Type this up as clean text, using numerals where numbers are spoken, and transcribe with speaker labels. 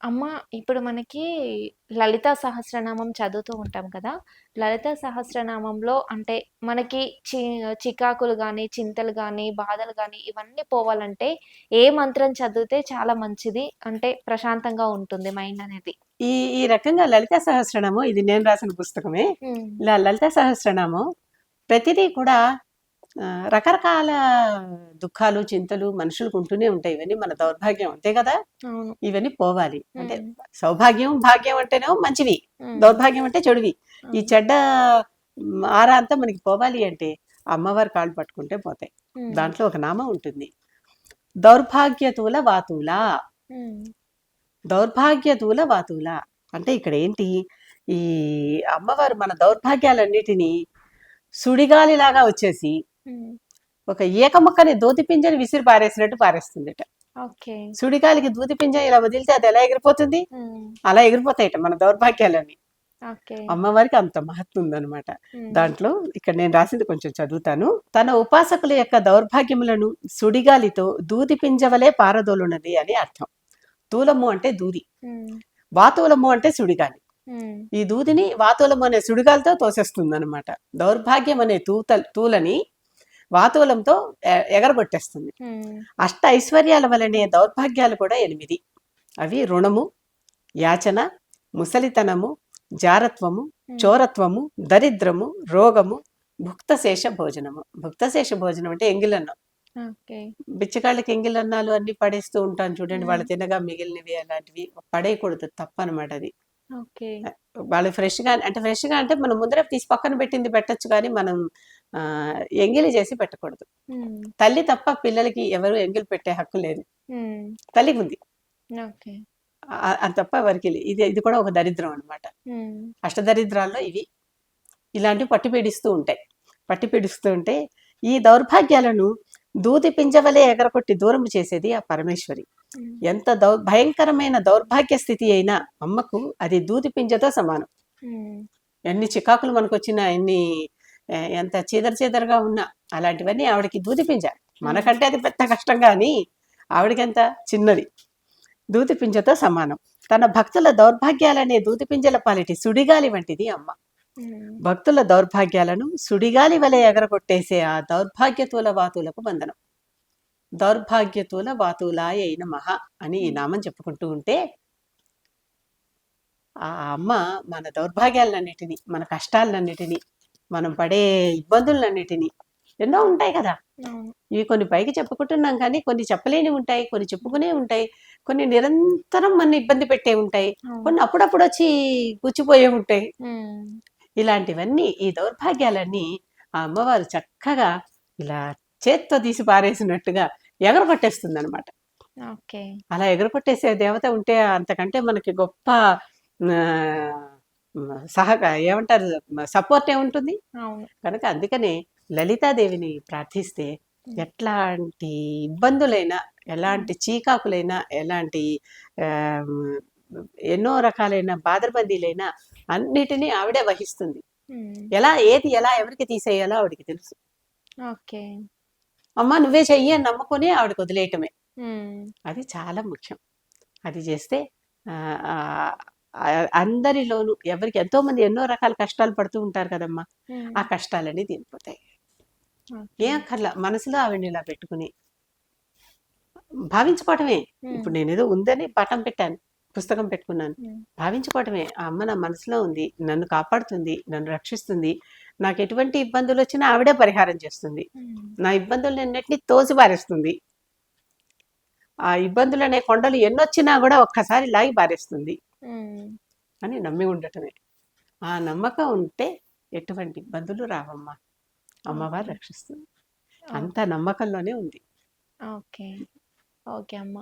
Speaker 1: అమ్మ, ఇప్పుడు మనకి లలితా సహస్రనామం చదువుతూ ఉంటాం కదా! లలితా సహస్రనామంలో అంటే మనకి చి చికాకులు గాని, చింతలు గాని, బాధలు గాని ఇవన్నీ పోవాలంటే ఏ మంత్రం చదివితే చాలా మంచిది? అంటే ప్రశాంతంగా ఉంటుంది మైండ్ అనేది.
Speaker 2: ఈ ఈ రకంగా లలితా సహస్రనామం ఇది నేను రాసిన పుస్తకమే.
Speaker 1: హ్మ్.
Speaker 2: ఇలా లలితా సహస్రనామం ప్రతిదీ కూడా రకరకాల దుఃఖాలు, చింతలు మనుషులకు ఉంటూనే ఉంటాయి. ఇవన్నీ మన దౌర్భాగ్యం అంతే కదా!
Speaker 1: అవును.
Speaker 2: ఇవన్నీ పోవాలి. అంటే
Speaker 1: హ్మ్.
Speaker 2: సౌభాగ్యం, భాగ్యం అంటేనేమో మంచివి.
Speaker 1: హ్మ్.
Speaker 2: దౌర్భాగ్యం అంటే చెడువి. ఈ
Speaker 1: అవును.
Speaker 2: చెడ్డ ఆరా అంతా మనకి పోవాలి అంటే అమ్మవారి కాళ్ళు పట్టుకుంటే పోతాయి.
Speaker 1: హ్మ్.
Speaker 2: దాంట్లో ఒక నామం ఉంటుంది. దౌర్భాగ్యతూల వాతూల.
Speaker 1: హ్మ్.
Speaker 2: దౌర్భాగ్యతూల వాతూల. అంటే ఇక్కడ ఏంటి? ఈ అమ్మవారు మన దౌర్భాగ్యాలన్నిటినీ సుడిగాలిలాగా వచ్చేసి
Speaker 1: హ్మ్.
Speaker 2: ఒక ఈక ముక్కని దూది పింజని విసిరి పారేసినట్టు పారేస్తుందిట.
Speaker 1: ఓకే.
Speaker 2: సుడిగాలికి దూది పింజ ఇలా వదిలితే అది ఎలా ఎగిరిపోతుంది?
Speaker 1: హ్మ్.
Speaker 2: అలా ఎగిరిపోతాయట మన దౌర్భాగ్యాలన్నీ.
Speaker 1: ఓకే.
Speaker 2: అమ్మవారికి అంత మహత్వం ఉందన్నమాట.
Speaker 1: హ్మ్.
Speaker 2: దాంట్లో ఇక్కడ నేను రాసింది కొంచెం చదువుతాను. తన ఉపాసకుల యొక్క దౌర్భాగ్యములను సుడిగాలితో దూది పింజవలే పారదోలునది అని అర్థం. తూలము అంటే దూది,
Speaker 1: హ్మ్.
Speaker 2: వాతూలము అంటే సుడిగాలి.
Speaker 1: హ్మ్.
Speaker 2: ఈ దూదిని వాతూలము అనే సుడిగాలితో తోసేస్తుంది అనమాట. దౌర్భాగ్యం అనే తూలని వాతూలంతో ఎగరగొట్టేస్తుంది.
Speaker 1: హ్మ్.
Speaker 2: అష్ట ఐశ్వర్యాల వలనే దౌర్భాగ్యాలు కూడా 8. అవి రుణము, యాచన, ముసలితనము, జారత్వము,
Speaker 1: హ్మ్.
Speaker 2: చోరత్వము, దరిద్రము, రోగము, భుక్తశేష భోజనము. భుక్తశేష భోజనం అంటే ఎంగిలన్నం.
Speaker 1: ఓకే.
Speaker 2: బిచ్చగాళ్ళకి ఎంగిలన్నాలు అన్ని పడేస్తూ ఉంటాను చూడండి,
Speaker 1: హ్మ్.
Speaker 2: వాళ్ళు తినగా మిగిలినవి అలాంటివి పడేయకూడదు, తప్పనమాట అది.
Speaker 1: ఓకే.
Speaker 2: వాళ్ళు ఫ్రెష్గా అంటే ఫ్రెష్గా అంటే మనం ముందర తీసి పక్కన పెట్టింది పెట్టచ్చు, కానీ మనం ఆ, ఎంగిలి చేసి పెట్టకూడదు.
Speaker 1: హ్మ్.
Speaker 2: తల్లి తప్ప పిల్లలకి ఎవరు ఎంగిలి పెట్టే హక్కు లేదు.
Speaker 1: హ్మ్.
Speaker 2: తల్లికి ఉంది.
Speaker 1: ఓకే.
Speaker 2: అది తప్ప ఎవరికి ఇది ఇది కూడా ఒక దరిద్రం అనమాట.
Speaker 1: హ్మ్.
Speaker 2: అష్టదరిద్రాల్లో ఇవి ఇలాంటివి పట్టి పీడిస్తూ ఉంటాయి. పట్టి పీడిస్తూ ఉంటే ఈ దౌర్భాగ్యాలను దూది పింజవలే ఎగరకొట్టి దూరం చేసేది ఆ పరమేశ్వరి.
Speaker 1: హ్మ్.
Speaker 2: ఎంత భయంకరమైన దౌర్భాగ్య స్థితి అయినా అమ్మకు అది దూది పింజతో సమానం.
Speaker 1: హ్మ్.
Speaker 2: ఎన్ని చికాకులు మనకు వచ్చినా, ఎంత చీదర చీదరగా ఉన్నా అలాంటివన్నీ ఆవిడకి దూది పింజ.
Speaker 1: హ్మ్.
Speaker 2: మనకంటే అది పెద్ద కష్టం, కానీ ఆవిడకెంత చిన్నది, దూది పింజతో సమానం. తన భక్తుల దౌర్భాగ్యాలనే దూది పింజల పాలిటి సుడిగాలి వంటిది అమ్మ.
Speaker 1: హ్మ్.
Speaker 2: భక్తుల దౌర్భాగ్యాలను సుడిగాలి వలె ఎగరగొట్టేసే ఆ దౌర్భాగ్యతూల వాతులకు వందనం. దౌర్భాగ్యతూల వాతులాయ అయిన మహా అని ఈ
Speaker 1: హ్మ్.
Speaker 2: నామం చెప్పుకుంటూ ఉంటే ఆ అమ్మ మన దౌర్భాగ్యాలన్నిటినీ, మన కష్టాలన్నిటినీ, మనం పడే ఇబ్బందులన్నిటినీ, ఎన్నో
Speaker 1: హ్మ్.
Speaker 2: ఉంటాయి కదా!
Speaker 1: అవును.
Speaker 2: ఇవి కొన్ని పైకి చెప్పుకుంటున్నాం, కానీ కొన్ని చెప్పలేని ఉంటాయి, కొన్ని చెప్పుకునే ఉంటాయి, కొన్ని నిరంతరం మన ఇబ్బంది పెట్టే ఉంటాయి,
Speaker 1: అవును.
Speaker 2: కొన్ని అప్పుడప్పుడు వచ్చి గుచ్చిపోయే ఉంటాయి.
Speaker 1: హ్మ్.
Speaker 2: ఇలాంటివన్నీ, ఈ దౌర్భాగ్యాలన్నీ ఆ అమ్మవారు చక్కగా ఇలా చేత్తో తీసి పారేసినట్టుగా ఎగరగొట్టేస్తుంది అనమాట.
Speaker 1: ఓకే.
Speaker 2: అలా ఎగరగొట్టేసే దేవత ఉంటే అంతకంటే మనకి గొప్ప ఏమంటారు, సపోర్ట్ ఏముంటుంది.
Speaker 1: అవును.
Speaker 2: కనుక అందుకనే లలితాదేవిని ప్రార్థిస్తే
Speaker 1: హ్మ్.
Speaker 2: ఎట్లాంటి ఇబ్బందులైనా,
Speaker 1: హ్మ్.
Speaker 2: ఎలాంటి చీకాకులైనా, ఎలాంటి ఆ, ఎన్నో రకాలైన బాధరబందీలైనా అన్నిటినీ ఆవిడే వహిస్తుంది.
Speaker 1: హ్మ్.
Speaker 2: ఏది ఎలా ఎవరికి తీసేయాలో ఆవిడకి తెలుసు.
Speaker 1: ఓకే.
Speaker 2: అమ్మ నువ్వే చెయ్యి అని నమ్ముకొని ఆవిడకి వదిలేయటమే.
Speaker 1: హ్మ్.
Speaker 2: అది చాలా ముఖ్యం. అది చేస్తే ఆహ్, ఆహ్, అందరిలోనూ ఎవరికి ఎంతో మంది ఎన్నో రకాల కష్టాలు పడుతూ ఉంటారు కదమ్మా!
Speaker 1: హ్మ్.
Speaker 2: ఆ కష్టాలన్నీ తీరిపోతాయి.
Speaker 1: ఓకే.
Speaker 2: ఏం అక్కర్లా, మనసులో ఆవిడని ఇలా పెట్టుకుని భావించుకోవటమే.
Speaker 1: హ్మ్.
Speaker 2: ఇప్పుడు నేనేదో ఉందని పటం పెట్టాను, పుస్తకం పెట్టుకున్నాను.
Speaker 1: హ్మ్.
Speaker 2: భావించుకోవటమే. ఆ అమ్మ నా మనసులో ఉంది. నన్ను కాపాడుతుంది, నన్ను రక్షిస్తుంది. నాకు ఎటువంటి ఇబ్బందులొచ్చినా ఆవిడే పరిహారం చేస్తుంది.
Speaker 1: హ్మ్.
Speaker 2: నా ఇబ్బందులన్నిటిని తోసిపారేస్తుంది. ఆ ఇబ్బందులనే కొండలు ఎన్నొచ్చినా గూడా ఒక్కసారి లాగి పారేస్తుంది
Speaker 1: హ్మ్.
Speaker 2: అని నమ్మి ఉండటమే. ఆ నమ్మకం ఉంటే ఎటువంటి ఇబ్బందులు రావమ్మా. అమ్మవారు
Speaker 1: ఓకే.
Speaker 2: రక్షిస్తుంది. అంత
Speaker 1: ఓకే.
Speaker 2: నమ్మకంలోనే ఉంది.
Speaker 1: ఓకే. ఓకే అమ్మ.